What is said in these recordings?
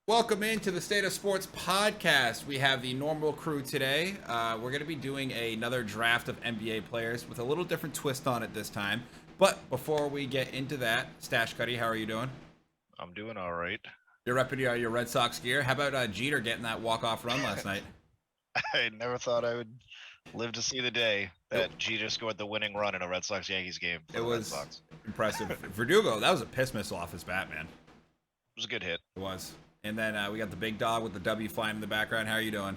Welcome into the State of Sports podcast. We have the normal crew today. We're going to be doing another draft of NBA players with a little different twist on it this time. But before we get into that, Stash Cuddy, how are you doing? I'm doing all right. You're repping your Red Sox gear. How about Jeter getting that walk-off run last night? I never thought I would live to see the day that Jeter scored the winning run in a Red Sox-Yankees game for It the Red was Sox. impressive. Verdugo, that was a piss missile off his bat, man. It was a good hit. It was. And then we got the big dog with the W flying in the background. How are you doing?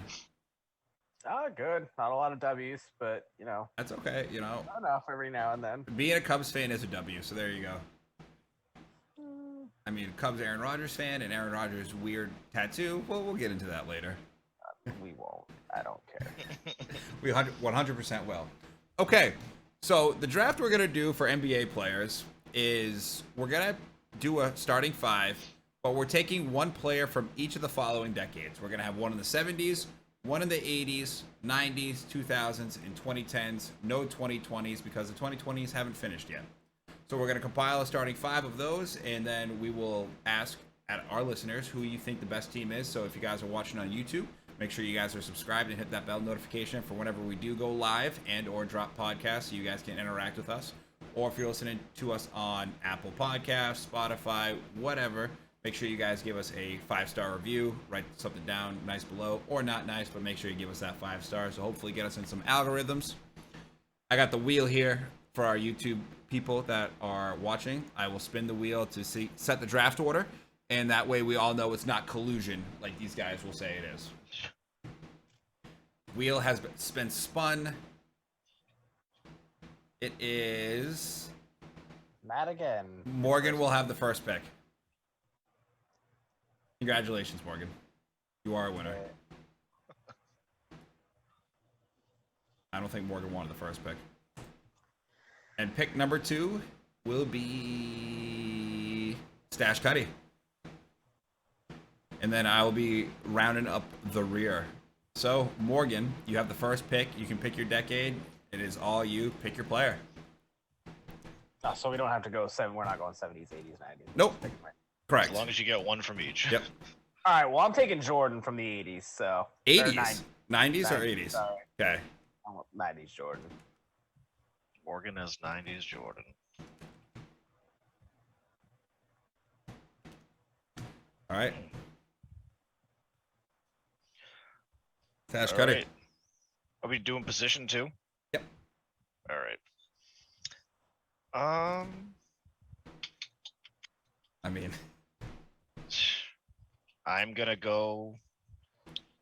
Good. Not a lot of W's, but, That's okay, enough every now and then. Being a Cubs fan is a W, so there you go. I mean, Cubs Aaron Rodgers fan and Aaron Rodgers' weird tattoo. Well, we'll get into that later. We won't. I don't care. We 100% will. Okay, so the draft we're going to do for NBA players is we're going to do a starting five, but we're taking one player from each of the following decades. We're going to have one in the 70s, one in the 80s, 90s, 2000s, and 2010s. No 2020s because the 2020s haven't finished yet. So we're going to compile a starting five of those, and then we will ask at our listeners who you think the best team is. So if you guys are watching on YouTube, make sure you guys are subscribed and hit that bell notification for whenever we do go live and or drop podcasts so you guys can interact with us. Or if you're listening to us on Apple Podcasts, Spotify, whatever, make sure you guys give us a 5-star review. Write something down nice below, or not nice, but make sure you give us that 5 stars. So hopefully get us in some algorithms. I got the wheel here for our YouTube people that are watching. I will spin the wheel to set the draft order, and that way we all know it's not collusion like these guys will say it is. Wheel has been spun. It is... Not again. Morgan will have the first pick. Congratulations, Morgan. You are a winner. I don't think Morgan wanted the first pick. And pick number 2 will be Stash Cuddy. And then I will be rounding up the rear. So, Morgan, you have the first pick. You can pick your decade. It is all you. Pick your player. So we don't have to go 7. We're not going 70s, 80s, 90s. Nope. Correct. As long as you get one from each. Yep. All right. Well, I'm taking Jordan from the 80s. So 80s? 90s or 80s? Sorry. Okay. I want 90s Jordan. Morgan has 90s Jordan. All right. Stash All Cuddy. right. Are we doing position 2? Yep. All right. I mean, I'm gonna go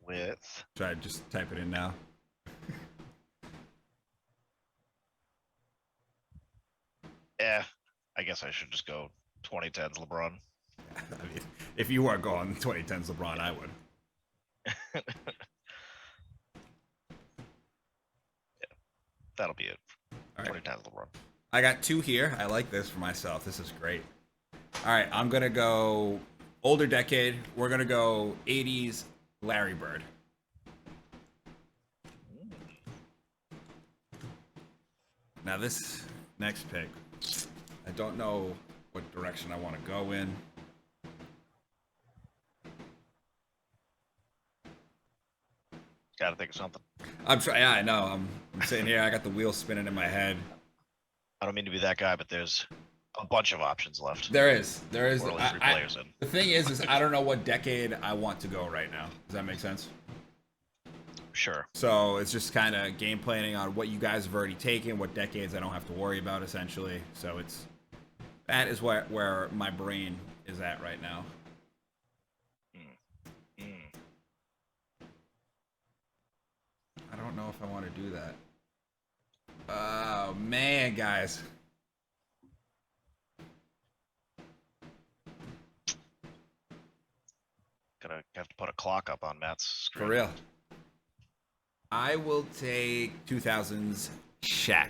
with. should I just type it in now? I guess I should just go 2010s LeBron. I mean, if you were going 2010s LeBron, I would. That'll be it. All right. 2010s LeBron. I got 2 here. I like this for myself. This is great. All right, I'm going to go older decade. We're going to go 80s Larry Bird. Now this next pick, I don't know what direction I want to go in. Gotta think of something. I'm trying. Yeah, I know. I'm sitting here. I got the wheel spinning in my head. I don't mean to be that guy, but there's a bunch of options left. There is. We're only 3 players in. The thing is I don't know what decade I want to go right now. Does that make sense? Sure. So it's just kind of game planning on what you guys have already taken, what decades I don't have to worry about, essentially. So that is where my brain is at right now. I don't know if I want to do that. Oh, man, guys. Gonna have to put a clock up on Matt's screen. For real. I will take 2000s Shaq.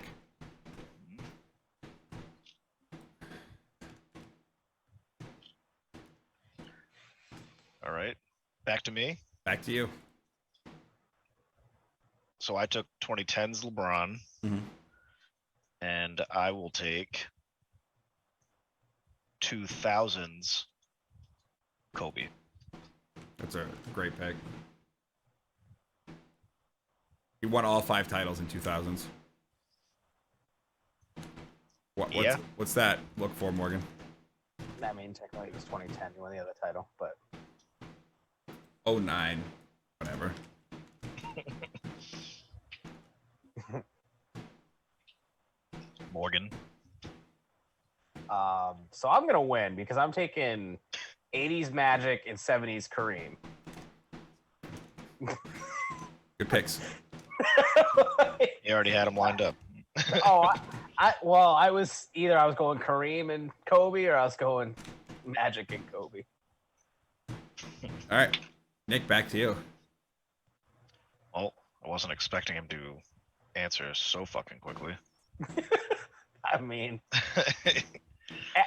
All right. Back to me. Back to you. So I took 2010s LeBron, and I will take 2000s Kobe. That's a great pick. He won all 5 titles in 2000s. What's that look for, Morgan? I mean, technically it was 2010. He won the other title, but 09. Whatever. Morgan. So I'm gonna win because I'm taking 80s Magic and 70s Kareem. Good picks. You already had him lined up. I was going Kareem and Kobe, or I was going Magic and Kobe. All right, Nick, back to you. Well, I wasn't expecting him to answer so fucking quickly. I mean,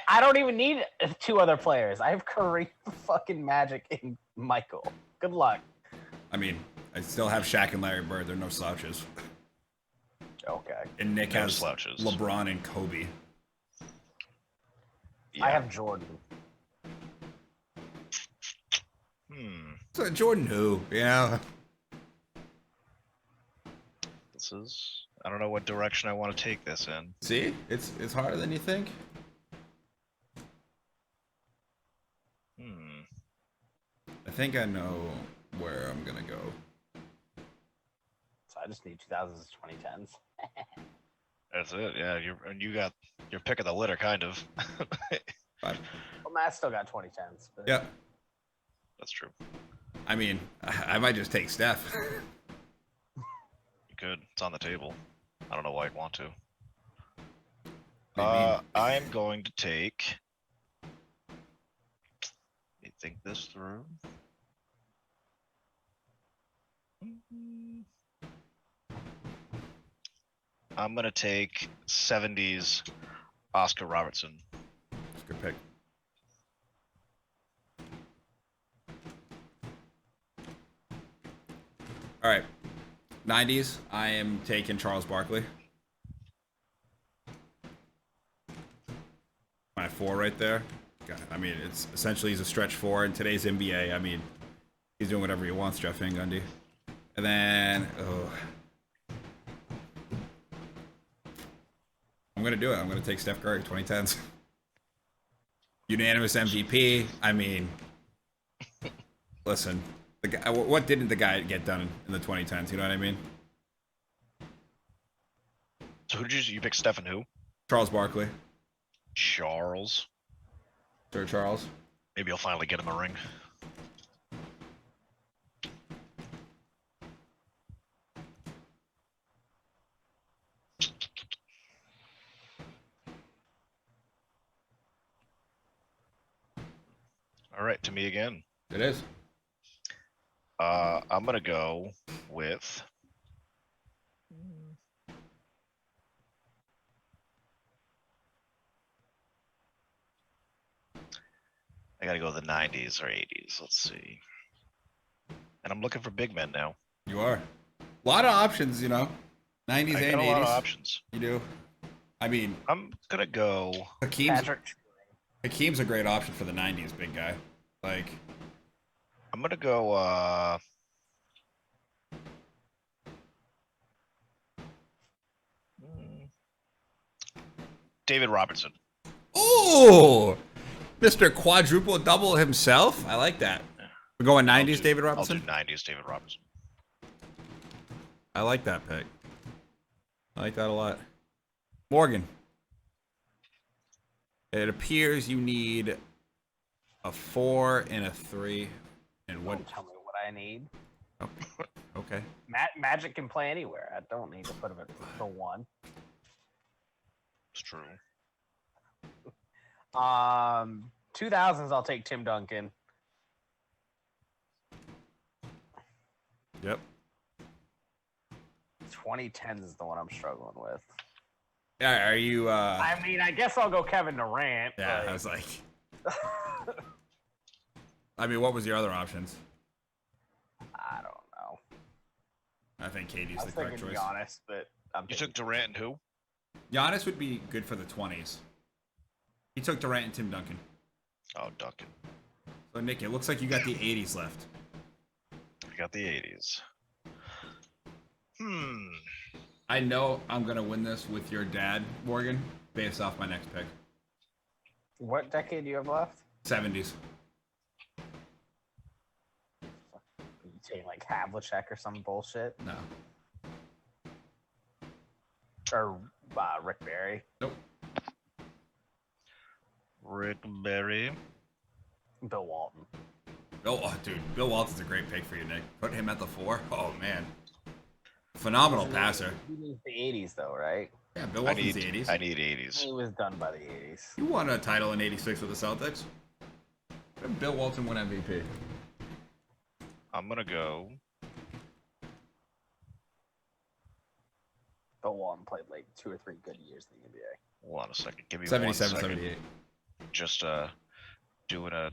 I don't even need 2 other players. I have Kareem, fucking Magic, and Michael. Good luck. I mean, I still have Shaq and Larry Bird. They're no slouches. Okay. And Nick No has slouches. LeBron and Kobe. Yeah. I have Jordan. So Jordan who? Yeah. I don't know what direction I want to take this in. See? It's harder than you think. I think I know where I'm gonna go. So I just need 2000s to 2010s. That's it. Yeah, you got your pick of the litter, kind of. But, Well, Matt still got 2010s. But... yeah. That's true. I mean, I might just take Steph. You could. It's on the table. I don't know why I'd want to. What do you mean? I'm going to take. Let me think this through. I'm going to take 70s Oscar Robertson. That's a good pick. All right. 90s, I am taking Charles Barkley. My 4 right there. God, I mean, it's essentially he's a stretch 4 in today's NBA. I mean, he's doing whatever he wants, Jeff Van Gundy. And then, I'm going to do it. I'm going to take Steph Curry, 2010s. Unanimous MVP. I mean, listen, the guy, what didn't the guy get done in the 2010s? You know what I mean? So who did you pick? Stephen who? Charles Barkley. Charles. Sir Charles. Maybe you'll finally get him a ring. All right, to me again. It is. I'm gonna go with. I gotta go the 90s or 80s. Let's see. And I'm looking for big men now. You are. A lot of options, you know. 90s I and got 80s. a lot of options. You do. I mean, I'm gonna go. Hakeem's a great option for the 90s, big guy. Like, I'm gonna go. David Robertson. ooh, Mr. Quadruple Double himself. I like that. We're going 90s, David Robinson. I'll do 90s, David Robertson. I like that pick. I like that a lot. Morgan. It appears you need a 4 and a 3. And what? Don't tell me what I need. Oh, okay. Magic can play anywhere. I don't need to put him at the 1. It's true. 2000s, I'll take Tim Duncan. Yep. 2010s is the one I'm struggling with. Yeah, are you I mean, I guess I'll go Kevin Durant. yeah, I was like I mean, what was your other options? I don't know. I think Katie's I the was correct thinking choice. Giannis, but You took Durant and who? Giannis would be good for the 20s. He took Durant and Tim Duncan. Oh, Duncan. So, Nick, it looks like you got the 80s left. got the 80s. I know I'm gonna win this with your dad, Morgan, based off my next pick. What decade do you have left? 70s. You take like Havlicek or some bullshit, No. or Rick Barry. Nope. Rick Barry. Bill Walton. Bill Walton's a great pick for you, Nick. Put him at the 4. Oh man, phenomenal passer. He was the 80s though, right? Yeah, Bill Walton's the 80s. I need 80s. He was done by the 80s. You won a title in '86 with the Celtics. Bill Walton won MVP. I'm gonna go. Bill Walton played like 2 or 3 good years in the NBA. Hold on a second. Give me 77, 1 second. 78. Just doing a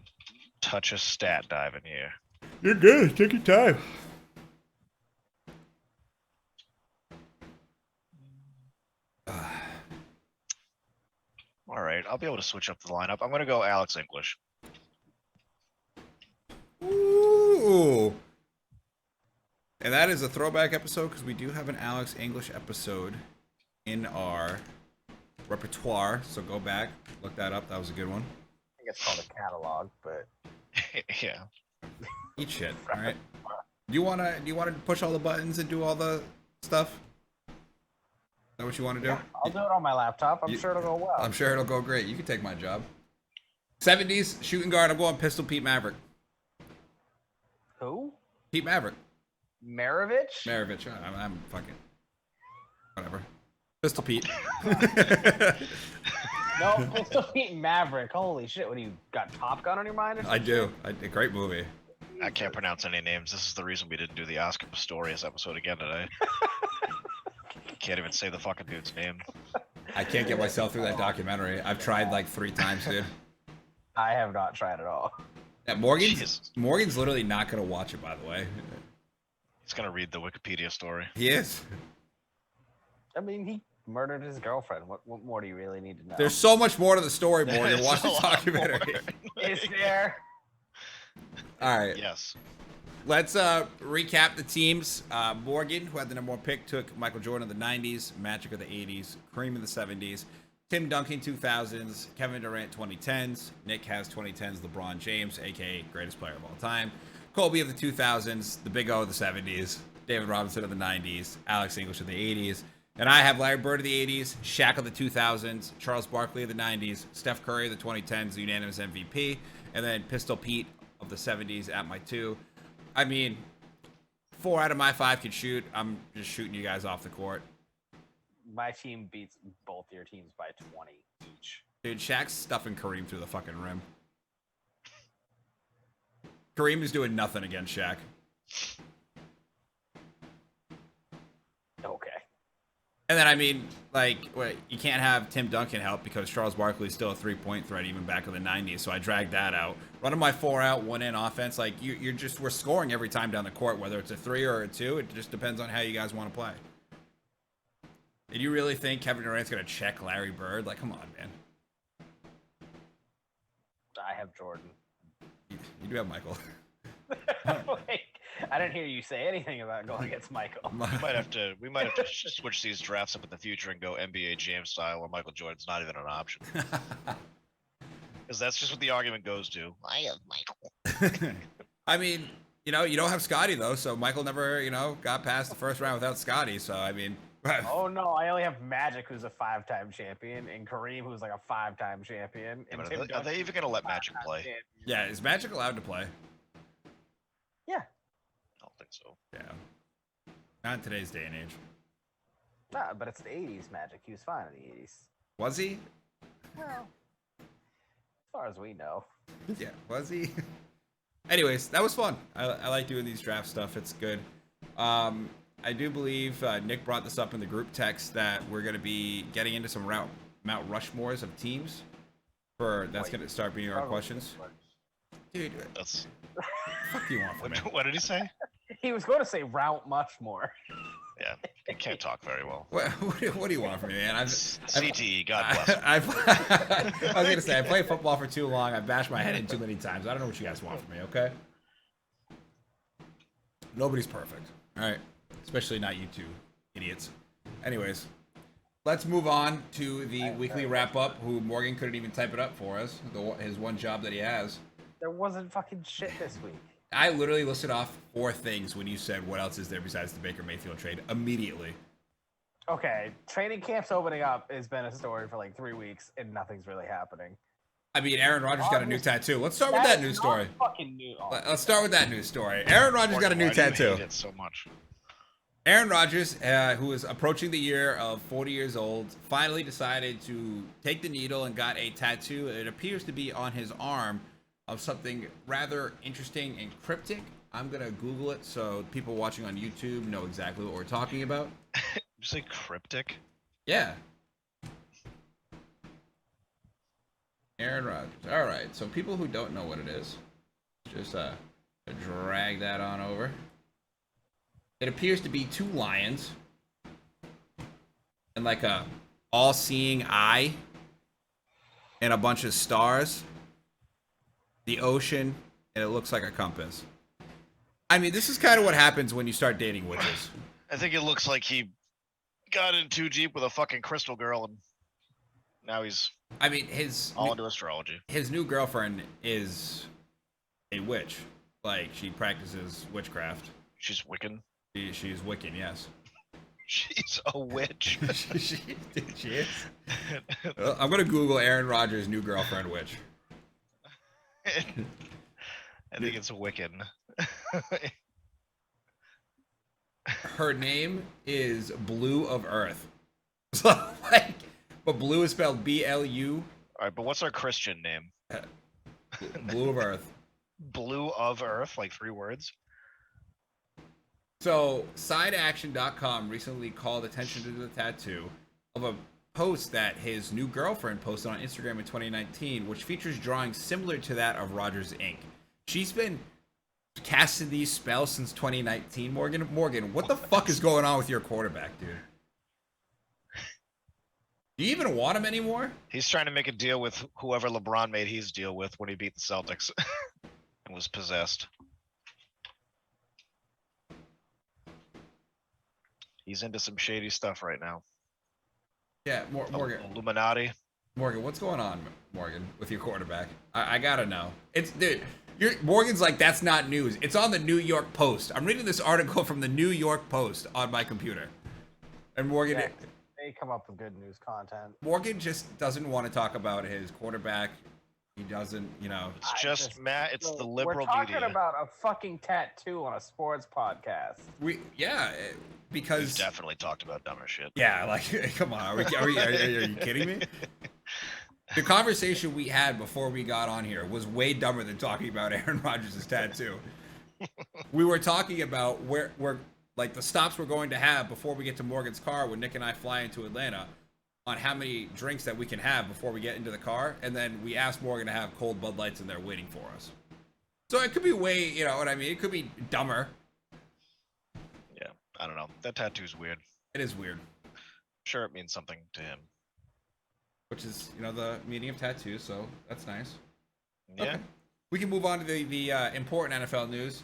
touch of stat diving here. You're good. Take your time. All right, I'll be able to switch up the lineup. I'm gonna go Alex English. Ooh. And that is a throwback episode because we do have an Alex English episode in our repertoire. So go back, look that up. That was a good one. I think it's called a catalog, but Yeah. Eat shit. All right. Do you wanna push all the buttons and do all the stuff? Is that what you want to do? yeah, I'll do it on my laptop. I'm sure it'll go well. I'm sure it'll go great. You can take my job. 70s shooting guard. I'm going Pistol Pete Maverick. Who? Pete Maverick. Maravich? Maravich. I'm fucking whatever. Pistol Pete. No, Pistol Pete Maverick. Holy shit! What do you got? Top Gun on your mind? Or I do. A great movie. I can't pronounce any names. This is the reason we didn't do the Oscar Pistorius episode again today. Can't even say the fucking dude's name. I can't get myself through that documentary. I've tried like 3 times, dude. I have not tried at all. Yeah, Morgan's Jesus. literally not gonna watch it, by the way. He's gonna read the Wikipedia story. He is. I mean, he murdered his girlfriend. What more do you really need to know? There's so much more to the story, Morgan. There's Watch a the lot documentary. Is there? All right. Yes. Let's recap the teams. Morgan, who had the #1 pick, took Michael Jordan of the 90s, Magic of the 80s, Kareem of the 70s, Tim Duncan 2000s, Kevin Durant 2010s, Nick has 2010s, LeBron James, aka greatest player of all time, Kobe of the 2000s, the Big O of the 70s, David Robinson of the 90s, Alex English of the 80s, and I have Larry Bird of the 80s, Shaq of the 2000s, Charles Barkley of the 90s, Steph Curry of the 2010s, unanimous MVP, and then Pistol Pete of the 70s at my 2. I mean, 4 out of my 5 can shoot. I'm just shooting you guys off the court. My team beats both your teams by 20 each. Dude, Shaq's stuffing Kareem through the fucking rim. Kareem is doing nothing against Shaq. Okay. And then, I mean, like, you can't have Tim Duncan help because Charles Barkley is still a 3-point threat even back in the 90s, so I dragged that out. Running my 4-out, 1-in offense, like, we're scoring every time down the court, whether it's a 3 or a 2. It just depends on how you guys want to play. And you really think Kevin Durant's going to check Larry Bird? Like, come on, man. I have Jordan. You do have Michael. Like, I didn't hear you say anything about going against Michael. We might have to switch these drafts up in the future and go NBA Jam style, where Michael Jordan's not even an option. Because that's just what the argument goes to. I have Michael. I mean, you don't have Scotty, though, so Michael never, got past the first round without Scotty, so, I mean... Oh, no, I only have Magic, who's a 5-time champion, and Kareem, who's like a 5-time champion. Yeah, And but are they even going to let Magic play? champion. Yeah, is Magic allowed to play? Yeah. I don't think so. Yeah. Not in today's day and age. Nah, but it's the 80s Magic. He was fine in the 80s. Was he? Well, as far as we know. Yeah, was he? Anyways, that was fun. I like doing these draft stuff. It's good. I do believe Nick brought this up in the group text that we're going to be getting into some Mount Rushmores of teams. That's going to start being our questions. Dude, That's what do you want from me? what did he say? He was going to say Mount much more. Yeah, he can't talk very well. What do you want from me, man? CTE, God bless him. I was going to say, I played football for too long. I've bashed my head in too many times. I don't know what you guys want from me, okay? Nobody's perfect. All right. Especially not you two idiots. Anyways, let's move on to the weekly wrap up. Who Morgan couldn't even type it up for us. His one job that he has. There wasn't fucking shit this week. I literally listed off 4 things when you said what else is there besides the Baker Mayfield trade immediately. Okay, training camp's opening up has been a story for like 3 weeks, and nothing's really happening. I mean, Aaron Rodgers got a new tattoo. Let's start with that news story. Fucking new. Let's start with that news story. Aaron Rodgers got a new tattoo. I hate it so much. Aaron Rodgers, who is approaching the year of 40 years old, finally decided to take the needle and got a tattoo. It appears to be on his arm of something rather interesting and cryptic. I'm going to Google it so people watching on YouTube know exactly what we're talking about. Did you say cryptic? Yeah. Aaron Rodgers. All right. So people who don't know what it is, just drag that on over. It appears to be 2 lions and like a all-seeing eye and a bunch of stars, the ocean, and it looks like a compass. I mean, this is kind of what happens when you start dating witches. I think it looks like he got in too deep with a fucking crystal girl, and now he's all into astrology. His new girlfriend is a witch. Like, she practices witchcraft. She's Wiccan. She's Wiccan, yes. She's a witch. she is. Well, I'm gonna Google Aaron Rodgers' new girlfriend witch. I think it's Wiccan. Her name is Blue of Earth. So, like, but blue is spelled B-L-U. All right, but what's our Christian name? Blue of Earth. Blue of Earth, like 3 words. So, SideAction.com recently called attention to the tattoo of a post that his new girlfriend posted on Instagram in 2019, which features drawings similar to that of Rodgers' ink. She's been casting these spells since 2019. Morgan, what the fuck is going on with your quarterback, dude? Do you even want him anymore? He's trying to make a deal with whoever LeBron made his deal with when he beat the Celtics and was possessed. He's into some shady stuff right now. Yeah, Morgan. Illuminati. Morgan, what's going on, Morgan, with your quarterback? I gotta know. Morgan's like, that's not news. It's on the New York Post. I'm reading this article from the New York Post on my computer. And Morgan... Yeah, they come up with good news content. Morgan just doesn't want to talk about his quarterback. He doesn't, It's just Matt. It's the liberal We're talking media. about a fucking tattoo on a sports podcast. Because We've definitely talked about dumber shit. Yeah, like, come on, are you kidding me? The conversation we had before we got on here was way dumber than talking about Aaron Rodgers' tattoo. We were talking about where like the stops we're going to have before we get to Morgan's car when Nick and I fly into Atlanta, on how many drinks that we can have before we get into the car, and then we asked Morgan to have cold Bud Lights in there waiting for us. So it could be way, you know what I mean? It could be dumber. Yeah, I don't know. That tattoo's weird. It is weird. Sure, it means something to him. Which is, the meaning of tattoos, so that's nice. Yeah. Okay. We can move on to the important NFL news.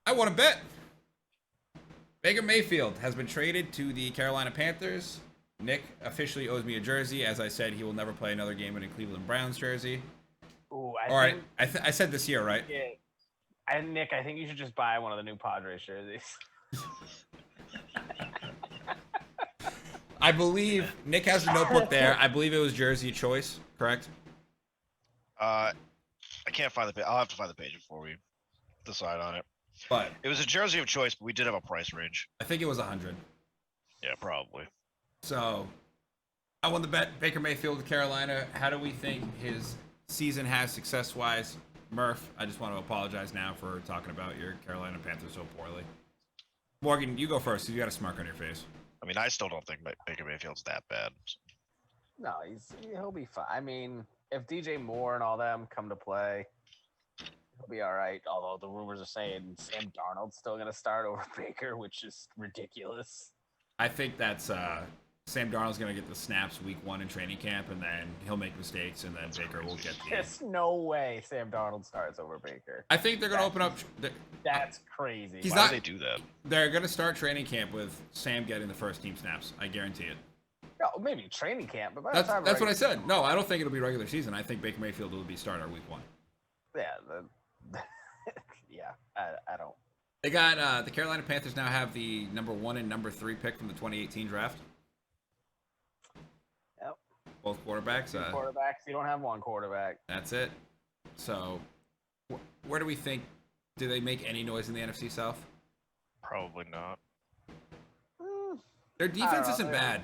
I want to bet. Baker Mayfield has been traded to the Carolina Panthers. Nick officially owes me a jersey. As I said, he will never play another game in a Cleveland Browns jersey. Ooh, I said this year, right? Yeah. Nick, I think you should just buy one of the new Padres jerseys. I believe Nick has the notebook there. I believe it was jersey choice, correct? I can't find the page. I'll have to find the page before we decide on it. But it was a jersey of choice, but we did have a price range. I think it was 100. Yeah, probably. So I won the bet. Baker Mayfield to Carolina. How do we think his season has success-wise? Murph, I just want to apologize now for talking about your Carolina Panthers so poorly. Morgan, you go first. You got a smirk on your face. I mean, I still don't think Baker Mayfield's that bad. No, he'll be fine. I mean, if DJ Moore and all them come to play, he'll be all right. Although the rumors are saying Sam Darnold's still going to start over Baker, which is ridiculous. I think that's Sam Darnold's going to get the snaps week 1 in training camp, and then he'll make mistakes, and then Baker will get the... There's no way Sam Darnold starts over Baker. I think they're going to open up... That's crazy. He's Why not. do they do that? They're gonna start training camp with Sam getting the first team snaps. I guarantee it. No, maybe training camp, but by That's the time that's what I said. No, I don't think it'll be regular season. I think Baker Mayfield will be starter week 1. Yeah, yeah. I don't. They got the Carolina Panthers now have the number 1 and number 3 pick from the 2018 draft. Yep. Both quarterbacks. Two quarterbacks. You don't have one quarterback. That's it. So, where do we think? Do they make any noise in the NFC South? Probably not. Their defense isn't bad.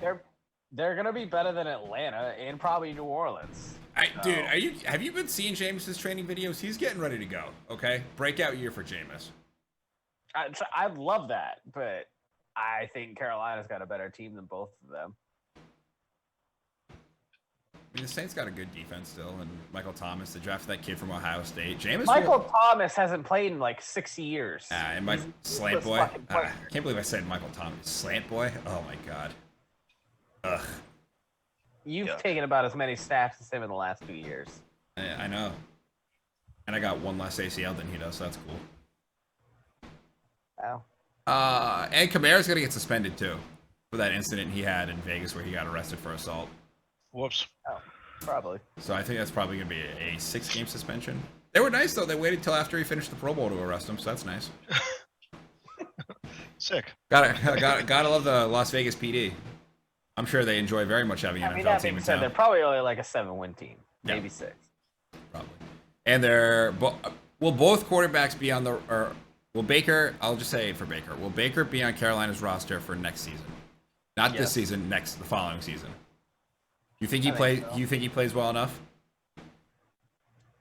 They're gonna be better than Atlanta and probably New Orleans. Dude, have you been seeing Jameis's training videos? He's getting ready to go. Okay, breakout year for Jameis. I love that, but I think Carolina's got a better team than both of them. I mean, the Saints got a good defense still, and Michael Thomas, they drafted that kid from Ohio State. Michael Thomas hasn't played in like 6 years. And my slant boy. I can't believe I said Michael Thomas. Slant boy? Oh my god. Ugh. You've taken about as many snaps as him in the last 2 years. I know. And I got one less ACL than he does, so that's cool. Wow. And Kamara's gonna get suspended too for that incident he had in Vegas where he got arrested for assault. Whoops. Oh, probably. So I think that's probably gonna be a 6-game suspension. They were nice though. They waited till after he finished the Pro Bowl to arrest him, so that's nice. Sick. Gotta love the Las Vegas PD. I'm sure they enjoy very much having an NFL team in town. They're probably only like a 7-win team, maybe 6. Probably. And will both quarterbacks be on the will Baker? I'll just say it for Baker. Will Baker be on Carolina's roster for next season? Not this season, the following season. You think he plays? So. You think he plays well enough?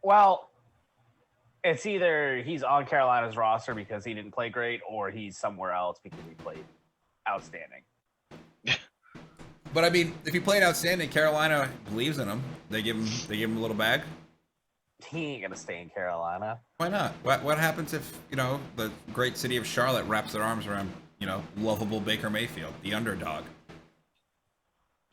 Well, it's either he's on Carolina's roster because he didn't play great, or he's somewhere else because he played outstanding. But I mean, if he played outstanding, Carolina believes in him. They give him a little bag. He ain't gonna stay in Carolina. Why not? What happens if the great city of Charlotte wraps their arms around lovable Baker Mayfield, the underdog?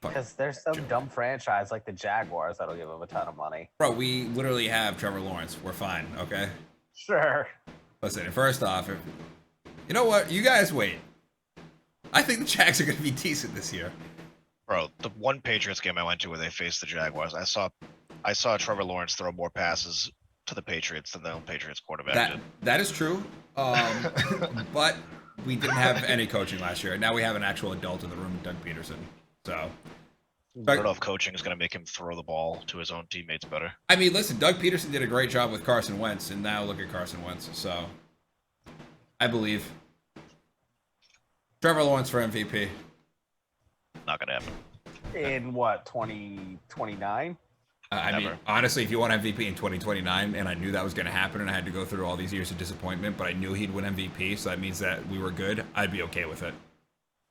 Because there's some dumb franchise like the Jaguars that'll give him a ton of money. Bro, we literally have Trevor Lawrence. We're fine, okay? Sure. Listen, first off, you know what? You guys wait. I think the Jags are going to be decent this year. Bro, the one Patriots game I went to where they faced the Jaguars, I saw Trevor Lawrence throw more passes to the Patriots than the Patriots quarterback did. That is true. But we didn't have any coaching last year. Now we have an actual adult in the room, Doug Peterson. So I don't know if coaching is going to make him throw the ball to his own teammates better. I mean, listen, Doug Peterson did a great job with Carson Wentz, and now look at Carson Wentz. So I believe Trevor Lawrence for MVP. Not going to happen. In what, 2029? I mean, honestly, if you want MVP in 2029, and I knew that was going to happen, and I had to go through all these years of disappointment, but I knew he'd win MVP, so that means that we were good, I'd be okay with it.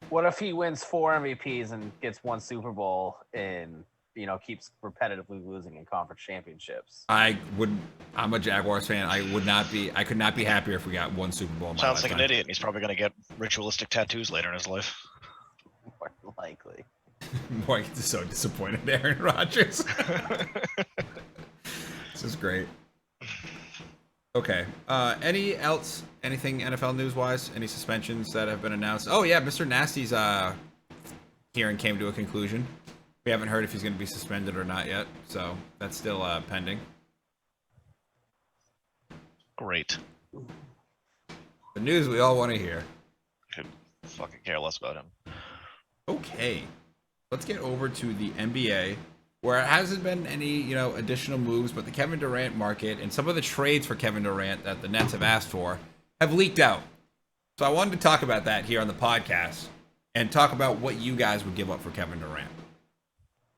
What if he wins 4 MVPs and gets 1 Super Bowl and, keeps repetitively losing in conference championships? I'm a Jaguars fan. I could not be happier if we got 1 Super Bowl in my Sounds lifetime. like an idiot. He's probably going to get ritualistic tattoos later in his life. More likely. Boy, he's so disappointed, Aaron Rodgers. This is great. Okay. Anything NFL news-wise? Any suspensions that have been announced? Oh, yeah, Mr. Nasty's hearing came to a conclusion. We haven't heard if he's going to be suspended or not yet, so that's still pending. Great. The news we all want to hear. Could fucking care less about him. Okay. Let's get over to the NBA, where it hasn't been any, additional moves, but the Kevin Durant market and some of the trades for Kevin Durant that the Nets have asked for have leaked out. So I wanted to talk about that here on the podcast and talk about what you guys would give up for Kevin Durant.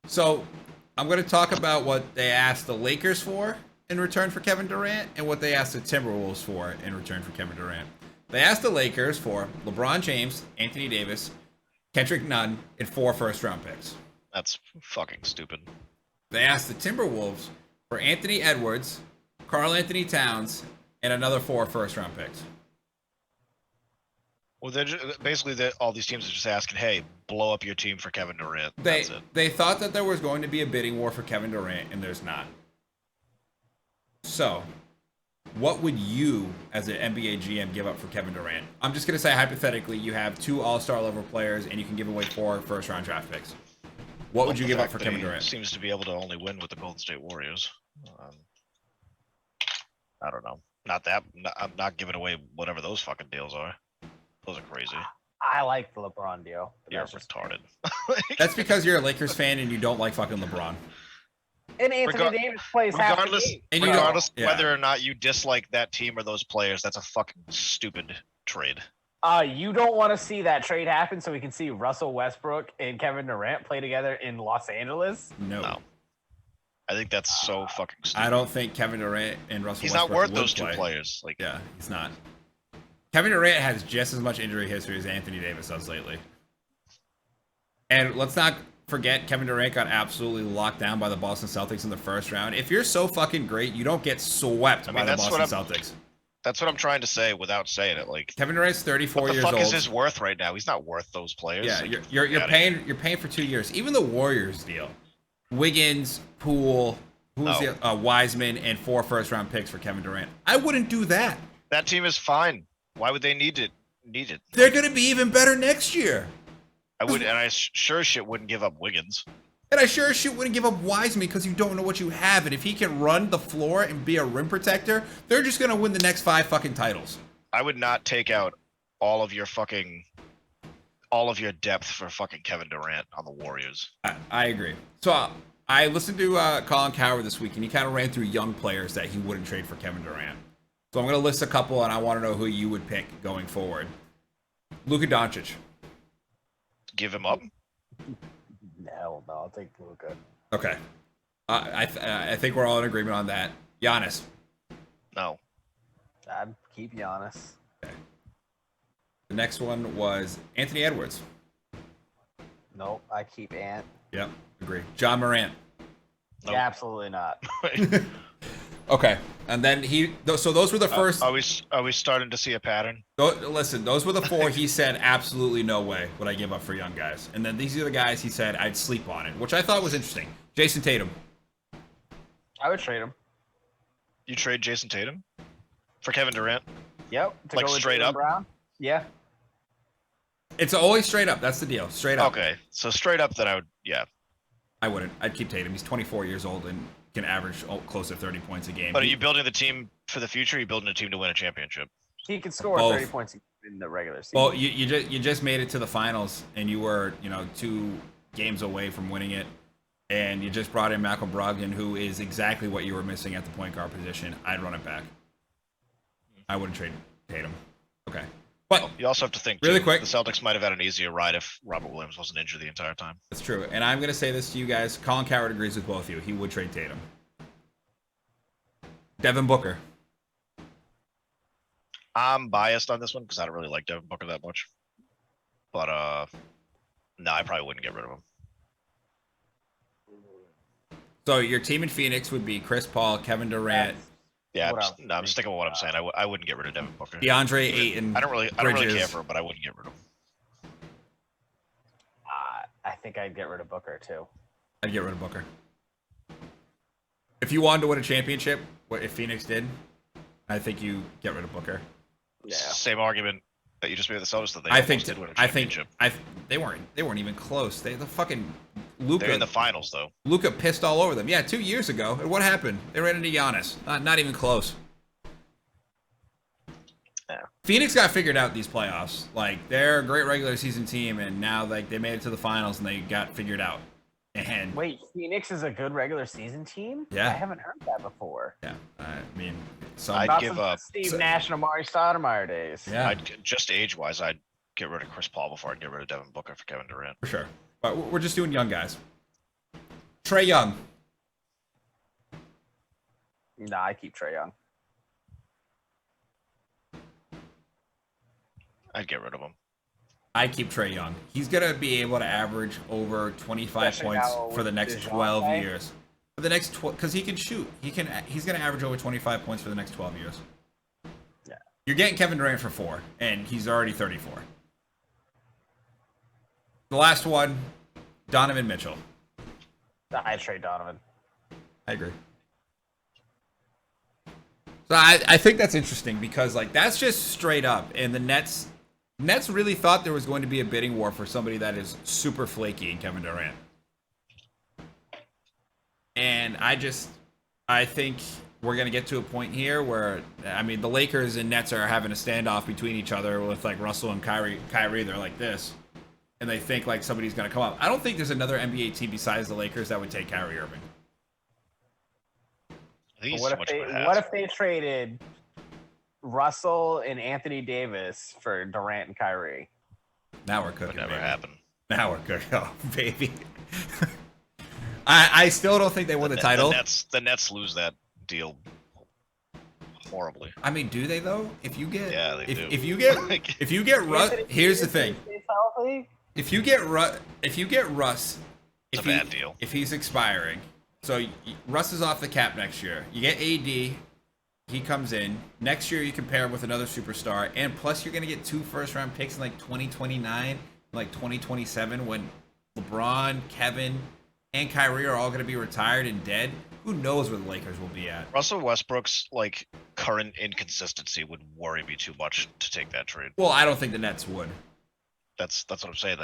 So I'm going to talk about what they asked the Lakers for in return for Kevin Durant and what they asked the Timberwolves for in return for Kevin Durant. They asked the Lakers for LeBron James, Anthony Davis, Kendrick Nunn, and 4 first-round picks. That's fucking stupid. They asked the Timberwolves for Anthony Edwards, Karl Anthony Towns, and another 4 first-round picks. Well, basically all these teams are just asking, hey, blow up your team for Kevin Durant. That's it. They thought that there was going to be a bidding war for Kevin Durant, and there's not. So, what would you, as an NBA GM, give up for Kevin Durant? I'm just going to say, hypothetically, you have 2 all-star level players, and you can give away 4 first-round draft picks. What would you give up for Kevin Durant? Seems to be able to only win with the Golden State Warriors. I don't know. I'm not giving away whatever those fucking deals are. Those are crazy. I like the LeBron deal. You're retarded. That's because you're a Lakers fan and you don't like fucking LeBron. And Anthony Davis plays half the game. Regardless of whether or not you dislike that team or those players, that's a fucking stupid trade. You don't want to see that trade happen so we can see Russell Westbrook and Kevin Durant play together in Los Angeles? No. I think that's so fucking stupid. I don't think Kevin Durant and Russell He's Westbrook not worth would those 2 play. players. Like, yeah, he's not. Kevin Durant has just as much injury history as Anthony Davis does lately. And let's not forget, Kevin Durant got absolutely locked down by the Boston Celtics in the first round. If you're so fucking great, you don't get swept by the Boston Celtics. That's what I'm trying to say without saying it. Like, Kevin Durant's 34 years old. What the fuck is his worth right now? He's not worth those players. Yeah, like, you're paying for 2 years. Even the Warriors deal, Wiggins, Poole, Wiseman, and 4 first-round picks for Kevin Durant. I wouldn't do that. That team is fine. Why would they need it? They're gonna be even better next year. I would, and I sure as shit wouldn't give up Wiggins. And I sure as shit wouldn't give up Wiseman because you don't know what you have. And if he can run the floor and be a rim protector, they're just gonna win the next 5 fucking titles. I would not take out all of your depth for fucking Kevin Durant on the Warriors. I agree. So I listened to Colin Cowherd this week, and he kind of ran through young players that he wouldn't trade for Kevin Durant. So I'm gonna list a couple, and I want to know who you would pick going forward. Luka Doncic. Give him up? Hell no, I'll take Luka. Okay. I think we're all in agreement on that. Giannis. No. I'd keep Giannis. Okay. The next one was Anthony Edwards. Nope, I keep Ant. Yep, agree. John Morant. Nope. Yeah, absolutely not. Okay, and then so those were the first. Are we starting to see a pattern? Listen, those were the 4 he said absolutely no way would I give up for young guys. And then these are the guys he said I'd sleep on it, which I thought was interesting. Jason Tatum. I would trade him. You trade Jason Tatum for Kevin Durant? Yep. Like straight up? Brown? Yeah. It's always straight up. That's the deal. Straight up. Okay, so straight up then I would, yeah. I wouldn't. I'd keep Tatum. He's 24 years old and can average close to 30 points a game. But are you building the team for the future? Or are you building a team to win a championship? He could score Both. 30 points in the regular season. Well, you just made it to the finals, and you were 2 games away from winning it, and you just brought in Malcolm Brogdon, who is exactly what you were missing at the point guard position. I'd run it back. I wouldn't trade Tatum. Okay. But you also have to think, really quick, the Celtics might have had an easier ride if Robert Williams wasn't injured the entire time. That's true. And I'm going to say this to you guys. Colin Cowherd agrees with both of you. He would trade Tatum. Devin Booker. I'm biased on this one because I don't really like Devin Booker that much. But, no, I probably wouldn't get rid of him. So your team in Phoenix would be Chris Paul, Kevin Durant. Yeah, I'm sticking with what I'm saying. I wouldn't get rid of Devin Booker. DeAndre Ayton. I don't really care for him, but I wouldn't get rid of him. I think I'd get rid of Booker too. I'd get rid of Booker. If you wanted to win a championship, what if Phoenix did? I think you get rid of Booker. Yeah. Same argument that you just made with the Celtics that they did win a championship. They weren't even close. The fucking Luka. They're in the finals though. Luka pissed all over them. Yeah, 2 years ago. And what happened? They ran into Giannis. Not even close. Yeah. Phoenix got figured out these playoffs. Like, they're a great regular season team, and now like they made it to the finals and they got figured out. And wait, Phoenix is a good regular season team? Yeah. I haven't heard that before. Yeah, I mean, I'd give up Steve Nash and Amari Stoudemire days. Yeah, just age-wise, I'd get rid of Chris Paul before I'd get rid of Devin Booker for Kevin Durant. for sure. But we're just doing young guys. Trae Young. Nah, I keep Trae Young. I'd get rid of him. I keep Trae Young. He's gonna be able to average over 25 Especially points now for the with next DeJounte. 12 years. For the next because he can shoot. He's gonna average over 25 points for the next 12 years. Yeah. You're getting Kevin Durant for 4, and he's already 34. The last one, Donovan Mitchell. I trade Donovan. I agree. So I think that's interesting because like that's just straight up, and the Nets really thought there was going to be a bidding war for somebody that is super flaky in Kevin Durant. And I think we're gonna get to a point here where I mean the Lakers and Nets are having a standoff between each other with like Russell and Kyrie. They're like this, and they think like somebody's gonna come up. I don't think there's another NBA team besides the Lakers that would take Kyrie Irving. What if they traded Russell and Anthony Davis for Durant and Kyrie? Now we're cooking. Would never baby. happen. Now we're cooking, oh, baby. I still don't think they won the title. The Nets lose that deal horribly. I mean, do they though? If you get if you get Russ, here's the thing. If you get Russ, it's a bad deal. If he's expiring, so Russ is off the cap next year. You get AD, he comes in next year. You can pair him with another superstar, and plus you're gonna get 2 first-round picks in like 2029, like 2027 when LeBron, Kevin, and Kyrie are all gonna be retired and dead. Who knows where the Lakers will be at? Russell Westbrook's like current inconsistency would worry me too much to take that trade. Well, I don't think the Nets would. That's what I'm saying.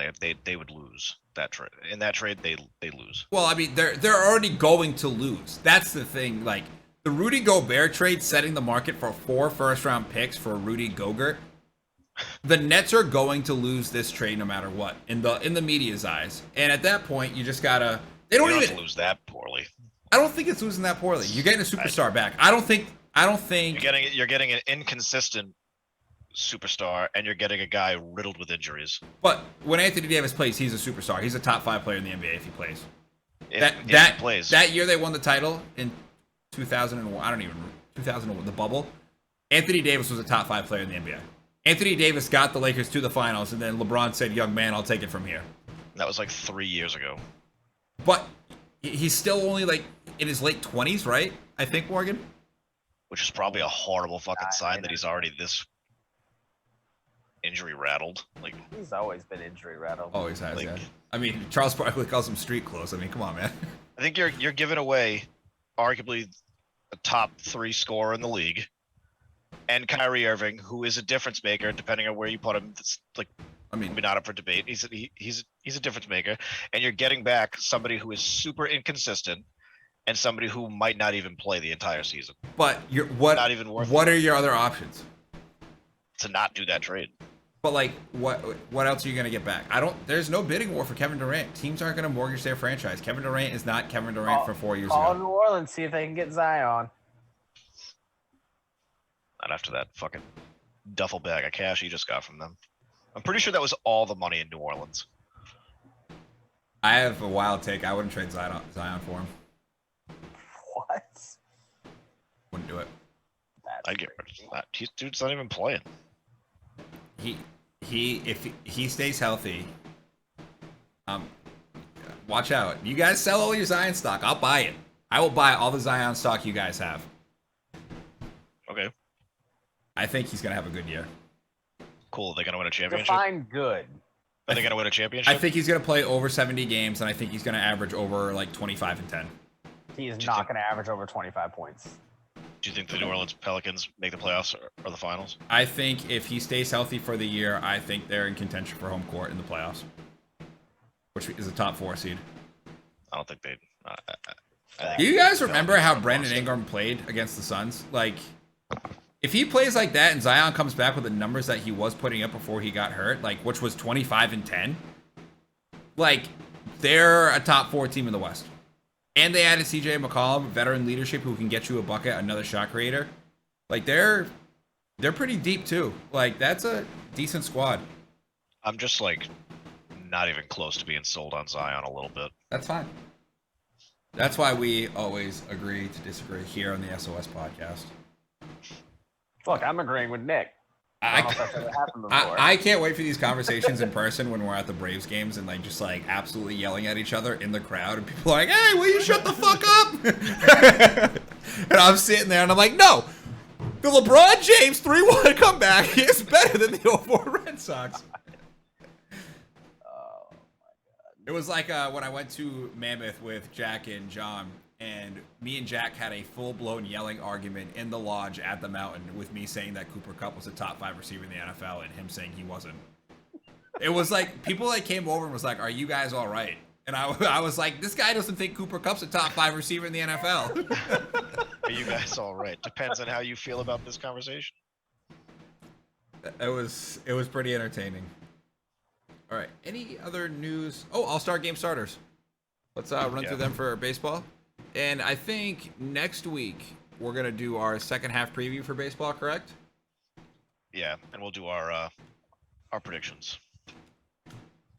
They would lose that trade. In that trade, they lose. Well, I mean, they're already going to lose. That's the thing. Like the Rudy Gobert trade, setting the market for 4 first-round picks for Rudy Gobert. The Nets are going to lose this trade no matter what in the media's eyes. And at that point, you just gotta. They don't even lose that poorly. I don't think it's losing that poorly. You're getting a superstar back. I don't think. You're getting an inconsistent superstar, and you're getting a guy riddled with injuries. But when Anthony Davis plays, he's a superstar. He's a top 5 player in the NBA if he plays. If he plays. That year they won the title in 2001. 2001, the bubble. Anthony Davis was a top 5 player in the NBA. Anthony Davis got the Lakers to the finals, and then LeBron said, "Young man, I'll take it from here." That was like 3 years ago. But he's still only like in his late 20s, right? I think, Morgan. Which is probably a horrible fucking sign that he's already this injury rattled. Like he's always been injury rattled. Always has, yeah. I mean, Charles Barkley calls him street clothes. I mean, come on, man. I think you're giving away arguably a top 3 scorer in the league, and Kyrie Irving, who is a difference maker depending on where you put him. It's like, I mean, not up for debate. He's a difference maker, and you're getting back somebody who is super inconsistent and somebody who might not even play the entire season. But what are your other options? To not do that trade. But like, what else are you gonna get back? There's no bidding war for Kevin Durant. Teams aren't gonna mortgage their franchise. Kevin Durant is not Kevin Durant for 4 years call ago. New Orleans, see if they can get Zion. Not after that fucking duffel bag of cash he just got from them. I'm pretty sure that was all the money in New Orleans. I have a wild take. I wouldn't trade Zion for him. What? Wouldn't do it. I'd get rid of that. Dude's not even playing. If he stays healthy, watch out. You guys sell all your Zion stock. I'll buy it. I will buy all the Zion stock you guys have. Okay. I think he's gonna have a good year. Cool. Are they gonna win a championship? Define good. Are they gonna win a championship? I think he's gonna play over 70 games, and I think he's gonna average over like 25 and 10. He is not gonna average over 25 points. Do you think the New Orleans Pelicans make the playoffs or the finals? I think if he stays healthy for the year, I think they're in contention for home court in the playoffs, which is a top 4 seed. I don't think they. Do you guys remember how Brandon Ingram played against the Suns? Like, if he plays like that and Zion comes back with the numbers that he was putting up before he got hurt, like which was 25 and 10, like they're a top 4 team in the West. And they added CJ McCollum, veteran leadership who can get you a bucket, another shot creator. Like they're pretty deep too. Like that's a decent squad. I'm just like not even close to being sold on Zion a little bit. That's fine. That's why we always agree to disagree here on the SOS podcast. Look, I'm agreeing with Nick. I don't know if that's ever happened before. I can't wait for these conversations in person when we're at the Braves games and like just like absolutely yelling at each other in the crowd and people are like, "Hey, will you shut the fuck up?" And I'm sitting there and I'm like, "No, the LeBron James 3-1 comeback is better than the 0-4 Red Sox." Oh my god! It was like when I went to Mammoth with Jack and John, and me and Jack had a full-blown yelling argument in the lodge at the Mountain with me saying that Cooper Kupp was a top 5 receiver in the NFL and him saying he wasn't. It was like people like came over and was like, "Are you guys all right?" And I was like, "This guy doesn't think Cooper Kupp's a top 5 receiver in the NFL." Are you guys all right? Depends on how you feel about this conversation. It was pretty entertaining. All right. Any other news? Oh, All-Star Game starters. Let's run through them for baseball. And I think next week we're gonna do our second half preview for baseball. Correct? Yeah, and we'll do our predictions.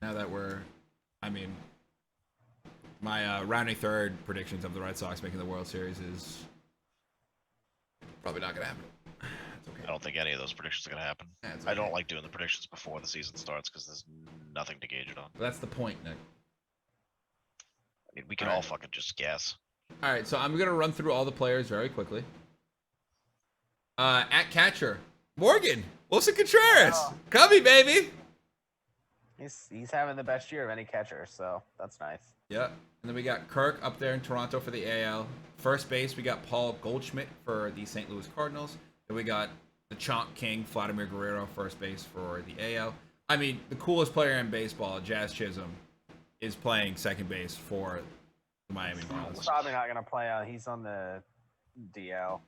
Now that my rounding third predictions of the Red Sox making the World Series is probably not gonna happen. It's okay. I don't think any of those predictions are gonna happen. Yeah, it's I okay. don't like doing the predictions before the season starts because there's nothing to gauge it on. That's the point, Nick. I mean, we can All all right. fucking just guess. All right, so I'm gonna run through all the players very quickly. At catcher, Morgan Wilson Contreras, Oh. Cubby baby. He's having the best year of any catcher, so that's nice. Yep. And then we got Kirk up there in Toronto for the AL. First base, we got Paul Goldschmidt for the St. Louis Cardinals. Then we got the Chonk King, Vladimir Guerrero, first base for the AL. I mean, the coolest player in baseball, Jazz Chisholm, is playing second base for the Miami Marlins. Probably not gonna play. He's on the DL.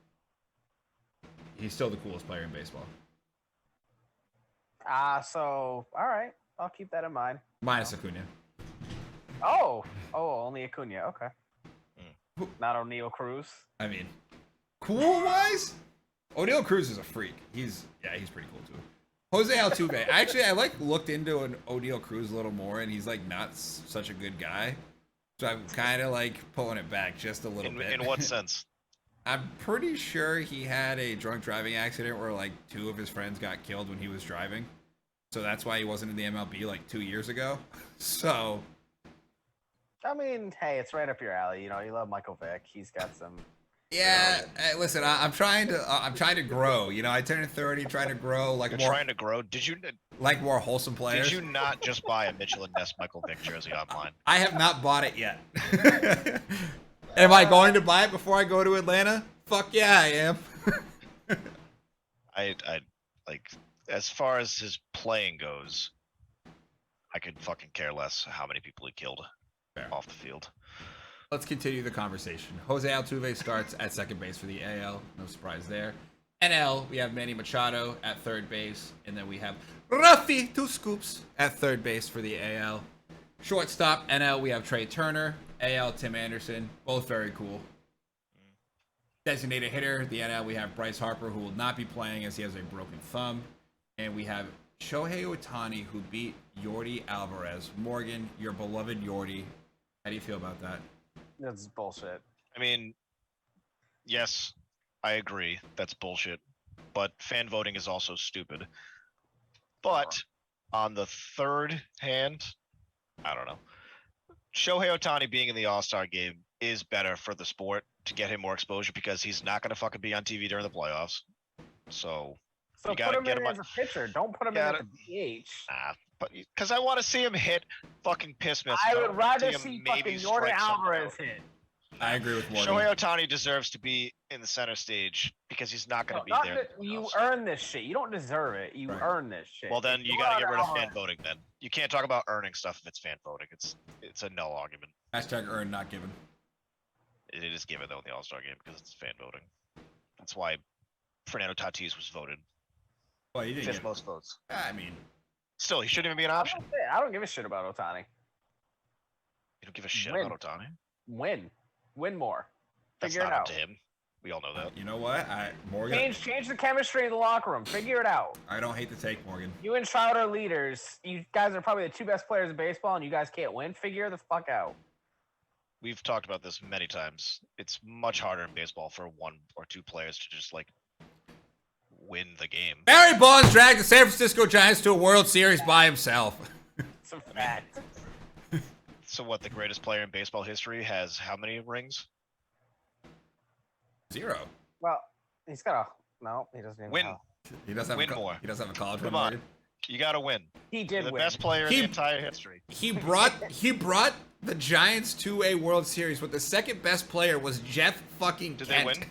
He's still the coolest player in baseball. So all right, I'll keep that in mind. Minus Acuna. Oh, only Acuna. Okay. Not O'Neal Cruz. I mean, cool-wise, O'Neal Cruz is a freak. He's pretty cool too. Jose Altuve. I looked into an O'Neal Cruz a little more, and he's like not such a good guy. So I'm kind of like pulling it back just a little bit. In what sense? I'm pretty sure he had a drunk driving accident where like 2 of his friends got killed when he was driving. So that's why he wasn't in the MLB like 2 years ago. So I mean, hey, it's right up your alley. You know, you love Michael Vick. He's got some. yeah, hey, listen, I'm trying to grow. You know, I turned 30, trying to grow like You're more trying to grow. Did you more wholesome players. Did you not just buy a Mitchell and Ness Michael Vick jersey online? I have not bought it yet. Am I going to buy it before I go to Atlanta? Fuck yeah, I am. I like, as far as his playing goes, I could fucking care less how many people he killed Fair. off the field. Let's continue the conversation. Jose Altuve starts at second base for the AL. No surprise there. NL, we have Manny Machado at third base. And then we have Rafi 2 Scoops at third base for the AL. Shortstop, NL, we have Trey Turner. AL, Tim Anderson. Both very cool. Designated hitter, the NL, we have Bryce Harper, who will not be playing as he has a broken thumb. And we have Shohei Ohtani, who beat Yordi Alvarez. Morgan, your beloved Yordi. How do you feel about that? That's bullshit. I mean, yes, I agree. That's bullshit. But fan voting is also stupid. But on the third hand, I don't know. Shohei Ohtani being in the All-Star game is better for the sport to get him more exposure because he's not going to fucking be on TV during the playoffs. So So you put gotta him get in him as a pitcher. Don't put him in gotta- at the DH. but because I want to see him hit fucking piss miss. I don't would rather him see maybe fucking Jordan strike someone Alvarez out. hit. I agree with Morgan. Shohei Ohtani deserves to be in the center stage because he's not going to be Not there. that you earn this shit. You don't deserve it. You Right. earn this shit. Well, then you Jordan got to get rid of Alvarez- fan voting. Then you can't talk about earning stuff if it's fan voting. It's a no argument. Hashtag earned, not given. It is given though in the All-Star game because it's fan voting. That's why Fernando Tatis was voted Well, you didn't fifth get. most votes. I mean, Still, he shouldn't even be an I option. don't give a shit about Otani. You don't give a shit Win. about Ohtani. Win more. That's Figure not it up out. to him. We all know that. you know what? Morgan. Change the chemistry in the locker room. Figure it out. I don't hate the take, Morgan. You and Trout are leaders. You guys are probably the 2 best players in baseball, and you guys can't win. Figure the fuck out. We've talked about this many times. It's much harder in baseball for 1 or 2 players to just like win the game. Barry Bonds dragged the San Francisco Giants to a World Series by himself. It's a fact. So what? The greatest player in baseball history has how many rings? 0. Well, he's got a no. He doesn't even Win. know. He doesn't have Win a more. He doesn't have a college Come win, on. Morgan. You got to win. He You're did the win. best player in He- the entire history. He brought the Giants to a World Series with the second best player was Jeff fucking Did Kent. they win?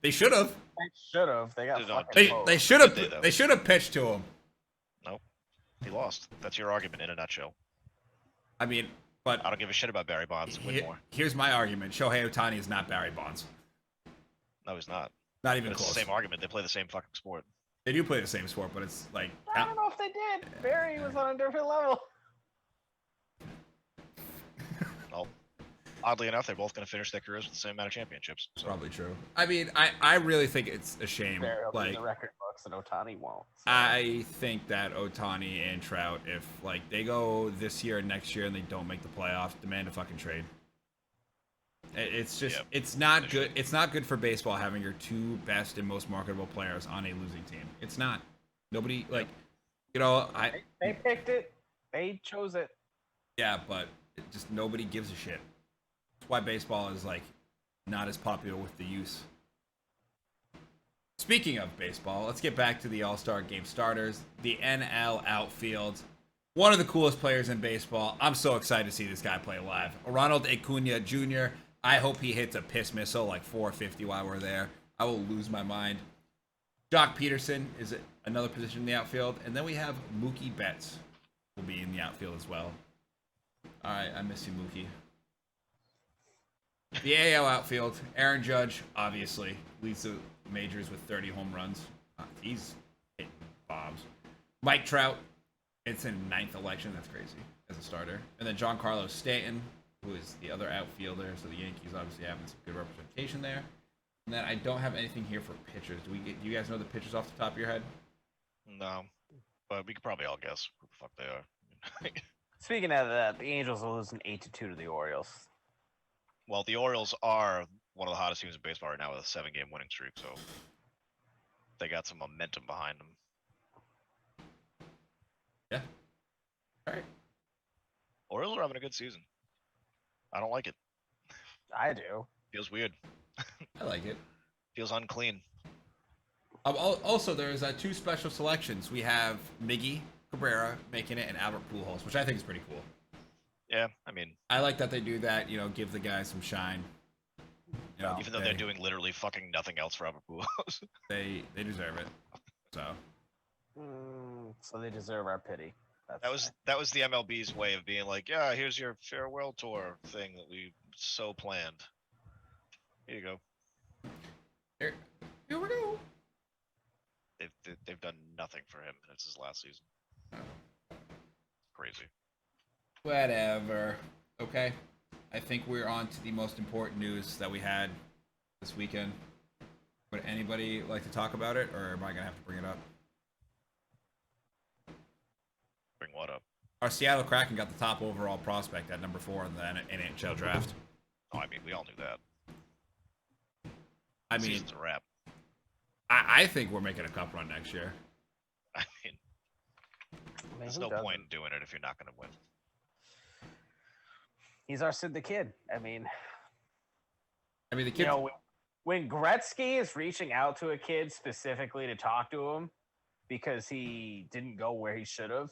They should have. They should have. They got Did fucking not. They mowed. should Did they, have. though? They should have pitched to him. Nope. He lost. That's your argument in a nutshell. I mean, but I don't give a shit about Barry Bonds. Win more. here's my argument: Shohei Ohtani is not Barry Bonds. No, he's not. Not even But it's close. the same argument. They play the same fucking sport. They do play the same sport, but it's like I don't know if they did. Barry was on a different level. Well, oddly enough, they're both going to finish their careers with the same amount of championships. So. probably true. I mean, I really think it's a shame. Barry will be Like, in the record books, and Otani won't. So. I think that Ohtani and Trout, if like they go this year and next year and they don't make the playoffs, demand a fucking trade. It's just, it's not good. It's not good for baseball having your two best and most marketable players on a losing team. It's not. Nobody like, you know, They picked it. They chose it. yeah, but it just nobody gives a shit. That's why baseball is like not as popular with the use. Speaking of baseball, let's get back to the All-Star Game starters. The NL outfield. One of the coolest players in baseball. I'm so excited to see this guy play live. Ronald Acuna Jr. I hope he hits a piss missile like 450 while we're there. I will lose my mind. Jock Peterson is another position in the outfield. And then we have Mookie Betts will be in the outfield as well. All right, I miss you, Mookie. The AL outfield, Aaron Judge, obviously, leads the majors with 30 home runs. He's hitting bombs. Mike Trout, it's in 9th election. That's crazy as a starter. And then Giancarlo Stanton, who is the other outfielder. So the Yankees obviously having some good representation there. And then I don't have anything here for pitchers. Do you guys know the pitchers off the top of your head? No, but we could probably all guess who the fuck they are. Speaking of that, the Angels are losing 8-2 to the Orioles. Well, the Orioles are one of the hottest teams in baseball right now with a 7-game winning streak, so they got some momentum behind them. Yeah. All right. Orioles are having a good season. I don't like it. I do. Feels weird. I like it. Feels unclean. Also, there's 2 special selections. We have Miggy Cabrera making it and Albert Pujols, which I think is pretty cool. Yeah, I mean, I like that they do that, you know, give the guys some shine. You know, even though they're doing literally fucking nothing else for Albert Pujols. they deserve it. So So they deserve our pity. That was the MLB's way of being like, yeah, here's your farewell tour thing that we so planned. Here you go. here we go. They've done nothing for him, and it's his last season. Crazy. Whatever. Okay. I think we're on to the most important news that we had this weekend. Would anybody like to talk about it, or am I gonna have to bring it up? Bring what up? Our Seattle Kraken got the top overall prospect at number 4 in the NHL draft. Oh, I mean, we all knew that. I mean, Season's a wrap. I think we're making a cup run next year. I mean, there's no point in doing it if you're not going to win. He's our Sid the Kid. I mean, the kid. you know, when Gretzky is reaching out to a kid specifically to talk to him because he didn't go where he should have,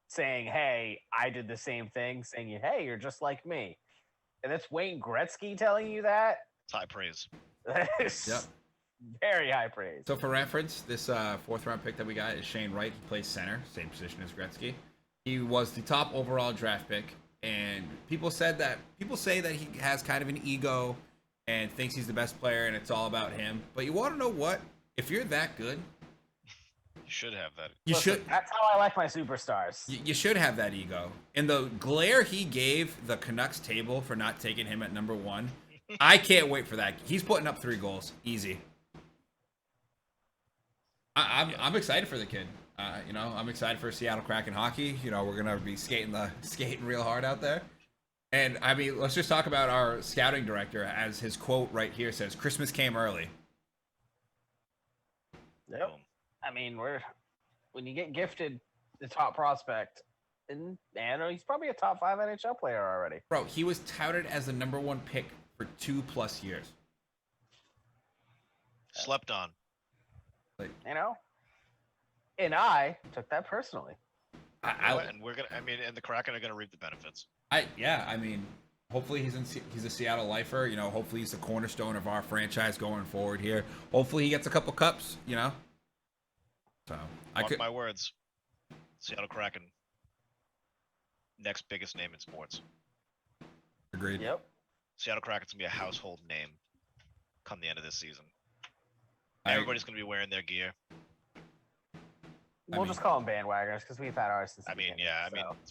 saying, hey, I did the same thing, saying, hey, you're just like me. And that's Wayne Gretzky telling you that. It's high praise. Yep. Very high praise. So for reference, this 4th round pick that we got is Shane Wright. He plays center, same position as Gretzky. He was the top overall draft pick, and people say that he has kind of an ego and thinks he's the best player, and it's all about him. But you want to know what? If you're that good, You should have that. you Listen, should. That's how I like my superstars. You should have that ego. And the glare he gave the Canucks table for not taking him at number 1, I can't wait for that. He's putting up 3 goals, easy. I'm excited for the kid. You know, I'm excited for Seattle Kraken hockey. You know, we're gonna be skating real hard out there. And I mean, let's just talk about our scouting director, as his quote right here says, "Christmas came early." Yep. I mean, when you get gifted the top prospect, and he's probably a top 5 NHL player already. Bro, he was touted as the number 1 pick for 2+ years. Slept on. You know? And I took that personally. And we're gonna. I mean, and the Kraken are gonna reap the benefits. I mean, hopefully he's a Seattle lifer. You know, hopefully he's the cornerstone of our franchise going forward here. Hopefully he gets a couple cups. You know. So Mark my words. Seattle Kraken. Next biggest name in sports. Agreed. Yep. Seattle Kraken's gonna be a household name come the end of this season. Everybody's gonna be wearing their gear. We'll just call them bandwagoners because we've had ours since. I mean,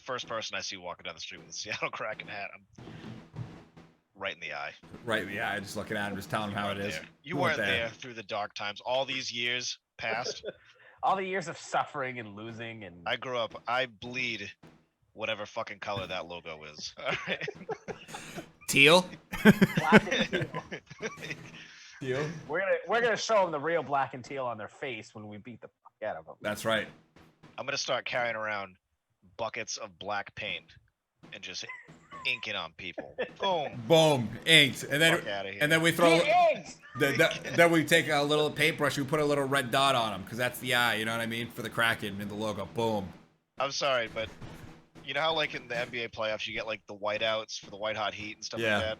first person I see walking down the street with a Seattle Kraken hat, I'm right in the eye. Right in the eye, just looking at him, just telling him how it is. You weren't there through the dark times. All these years past. All the years of suffering and losing and. I grew up. I bleed whatever fucking color that logo is. All right. Teal. Black and teal. Teal. We're gonna show them the real black and teal on their face when we beat the fuck out of them. That's right. I'm gonna start carrying around buckets of black paint and just inking on people. Boom. Boom. Inked. And then we throw. Then we take a little paintbrush. We put a little red dot on them because that's the eye. You know what I mean? For the Kraken in the logo. Boom. I'm sorry, but you know how like in the NBA playoffs you get like the whiteouts for the white hot heat and stuff like that.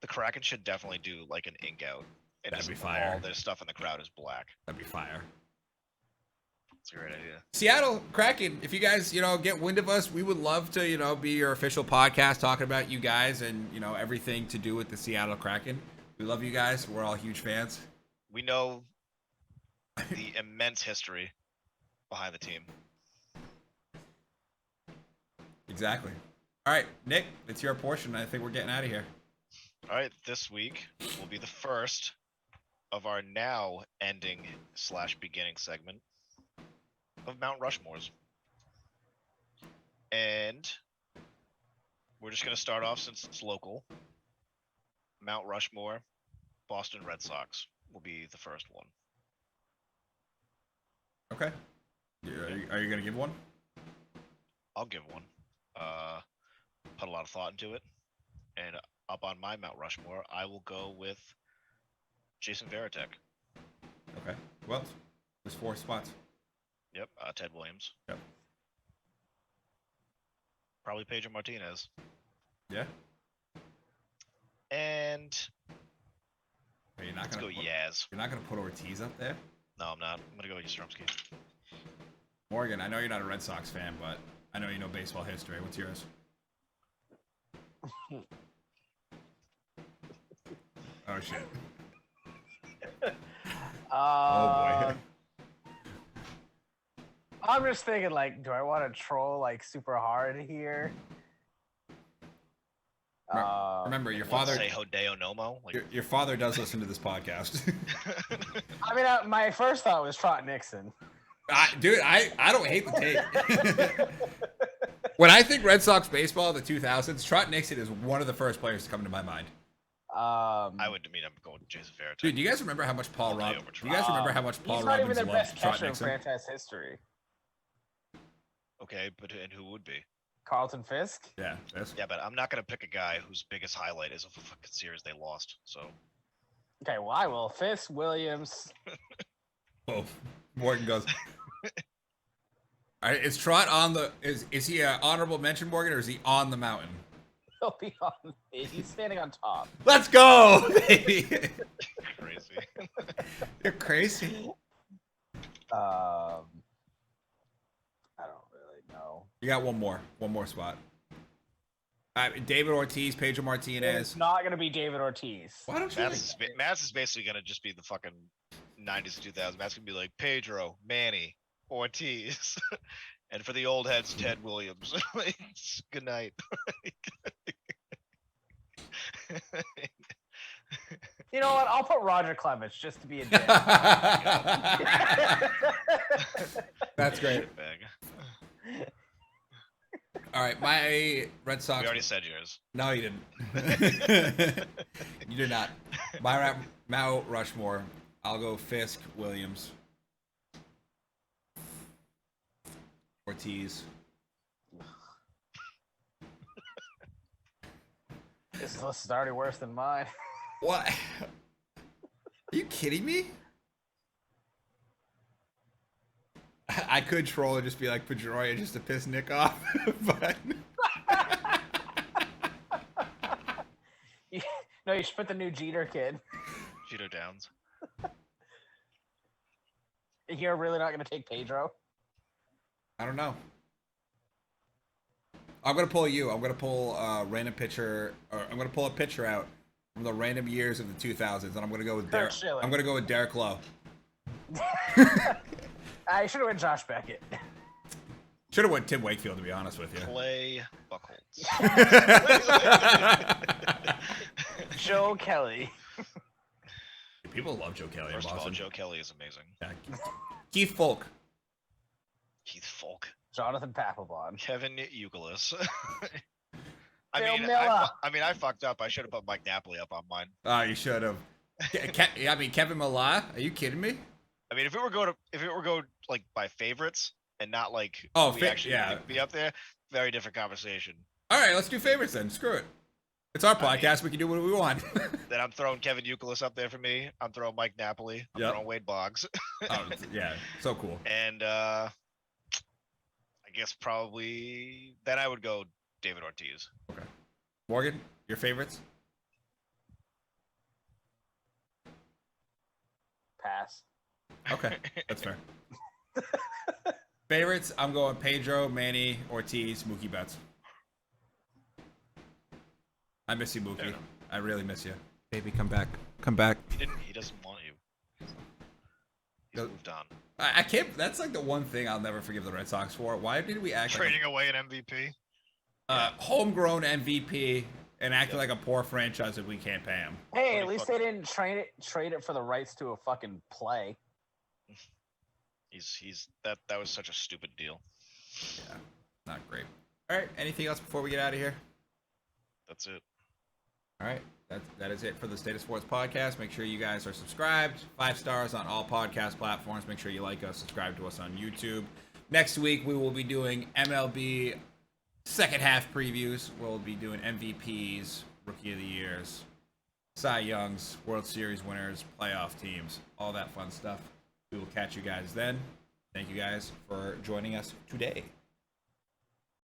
The Kraken should definitely do like an ink out. And that'd be fire. All their stuff in the crowd is black. That'd be fire. It's a great idea. Seattle Kraken, if you guys, get wind of us, we would love to, be your official podcast talking about you guys and, everything to do with the Seattle Kraken. We love you guys. We're all huge fans. We know the immense history behind the team. Exactly. All right, Nick, it's your portion. I think we're getting out of here. All right, this week will be the first of our now ending / beginning segment of Mount Rushmores. And we're just going to start off since it's local. Mount Rushmore, Boston Red Sox will be the first one. Okay. Are you going to give one? I'll give one. Put a lot of thought into it. And up on my Mount Rushmore, I will go with Jason Varitek. Okay. Well, there's 4 spots. Yep. Ted Williams. Yep. Probably Pedro Martinez. Yeah. And let's go Yaz. You're not going to put Ortiz up there? No, I'm not. I'm going to go Yastrzemski. Morgan, I know you're not a Red Sox fan, but I know you know baseball history. What's yours? Oh, shit. Oh, boy. I'm just thinking, do I want to troll, super hard here? Remember, your father... Say Hideo Nomo? Your father does listen to this podcast. I mean, my first thought was Trot Nixon. Dude, I don't hate the take. When I think Red Sox baseball in the 2000s, Trot Nixon is one of the first players to come to my mind. I would mean I'm going with Jason Varitek. Dude, do you guys remember how much Paul Robbins? Do you guys remember how much Paul Robbins loved Trot Nixon? He's not even the best catcher in franchise history. Okay, and who would be? Carlton Fisk? Yeah, Fisk. Yeah, but I'm not going to pick a guy whose biggest highlight is a fucking series they lost, so. Okay, well, I will. Fisk, Williams. Oh, Morgan goes. All right, is Trot on the... Is he an honorable mention, Morgan, or is he on the mountain? He'll be on... He's standing on top. Let's go, baby! Crazy. You're crazy. I don't really know. You got one more spot. David Ortiz, Pedro Martinez. It's not going to be David Ortiz. Why don't you? Matt's is basically going to just be the fucking 90s and 2000s. Matt's going to be like Pedro, Manny, Ortiz. And for the old heads, Ted Williams. Good night. You know what? I'll put Roger Clemens just to be a dick. That's great. All right, my Red Sox. We already said yours. No, you didn't. You did not. My Mount Rushmore. I'll go Fisk, Williams, Ortiz. This list is already worse than mine. What? Are you kidding me? I could troll and just be like Pedroia just to piss Nick off, but No, you should put the new Jeter kid. Jeter Downs. You're really not going to take Pedro? I don't know. I'm gonna pull you. I'm gonna pull a random pitcher, or I'm gonna pull a pitcher out from the random years of the 2000s, and I'm gonna go with Derek. Schilling. I'm gonna go with Derek Lowe. I should have went Josh Beckett. Should have went Tim Wakefield, to be honest with you. Clay Buchholz. Joe Kelly. People love Joe Kelly First in of all, Boston. Joe Kelly is amazing. Yeah. Keith Folk. Keith Folk. Jonathan Papelbon. Kevin Youkilis. Bill Miller. I fucked up. I should have put Mike Napoli up on mine. Oh, you should have. Kevin Millar. Are you kidding me? I mean, if it were go like by favorites and not like be up there, very different conversation. All right, let's do favorites then. Screw it. It's our podcast. We can do what we want. Then I'm throwing Kevin Youkilis up there for me. I'm throwing Mike Napoli. I'm throwing Wade Boggs. Oh, yeah, so cool. And I guess probably then I would go David Ortiz. Okay. Morgan, your favorites? Pass. Okay, that's fair. Favorites, I'm going Pedro, Manny, Ortiz, Mookie Betts. I miss you, Mookie. I really miss you. Baby, come back. Come back. He doesn't want you. He's moved on. I can't. That's like the one thing I'll never forgive the Red Sox for. Why did we act trading away an MVP? Homegrown MVP and acting like a poor franchise if we can't pay him? Hey, at least they didn't trade it for the rights to a fucking play. That was such a stupid deal. Yeah, not great. All right, anything else before we get out of here? That's it. All right, that is it for the State of Sports podcast. Make sure you guys are subscribed. 5 stars on all podcast platforms. Make sure you like us, subscribe to us on YouTube. Next week, we will be doing MLB second half previews. We'll be doing MVPs, Rookie of the Years, Cy Youngs, World Series winners, playoff teams, all that fun stuff. We will catch you guys then. Thank you guys for joining us today.